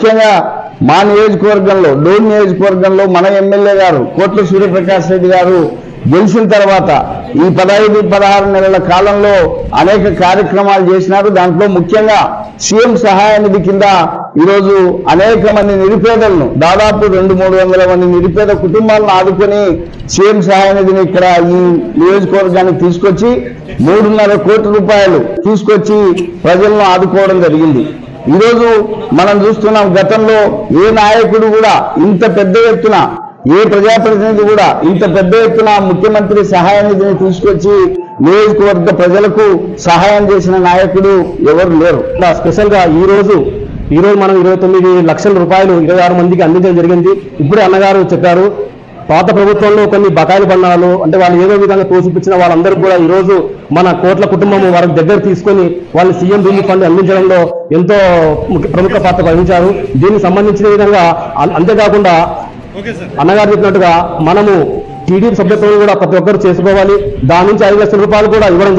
ముఖ్యంగా మా నియోజకవర్గంలో డోన్ నియోజకవర్గంలో మన ఎమ్మెల్యే గారు కోట్ల సూర్యప్రకాష్ రెడ్డి గారు గెలిచిన తర్వాత ఈ 15-16 నెలల కాలంలో అనేక కార్యక్రమాలు చేసినారు. దాంట్లో ముఖ్యంగా సీఎం సహాయ నిధి కింద ఈరోజు అనేక మంది నిరుపేదలను దాదాపు 200-300 మంది నిరుపేద కుటుంబాలను ఆదుకొని సీఎం సహాయ నిధిని ఇక్కడ ఈ నియోజకవర్గానికి తీసుకొచ్చి 3.5 కోట్ల రూపాయలు తీసుకొచ్చి ప్రజలను ఆదుకోవడం జరిగింది. ఈరోజు మనం చూస్తున్నాం, గతంలో ఏ నాయకుడు కూడా ఇంత పెద్ద ఎత్తున, ఏ ప్రజాప్రతినిధి కూడా ఇంత పెద్ద ఎత్తున ముఖ్యమంత్రి సహాయ నిధిని తీసుకొచ్చి నియోజకవర్గ ప్రజలకు సహాయం చేసిన నాయకుడు ఎవరు లేరు. స్పెషల్ గా ఈ రోజు మనం 29 లక్షల రూపాయలు 26 మందికి అందించడం జరిగింది. ఇప్పుడే అన్నగారు చెప్పారు, పాత ప్రభుత్వంలో కొన్ని బకాయిలు పన్నాలు అంటే వాళ్ళు ఏదో విధంగా తోసిపించిన వాళ్ళందరూ కూడా ఈ రోజు మన కోట్ల కుటుంబం వారి దగ్గర తీసుకొని వాళ్ళు సీఎం రిలీఫ్ ఫండ్ అందించడంలో ఎంతో ప్రముఖ పాత్ర వహించారు. దీనికి సంబంధించిన విధంగా అంతేకాకుండా అన్నగారు చెప్పినట్టుగా మనము టీడీపీ సభ్యత్వం కూడా ప్రతి ఒక్కరు చేసుకోవాలి. దాని నుంచి 5 లక్షల రూపాయలు కూడా ఇవ్వడం జరిగింది.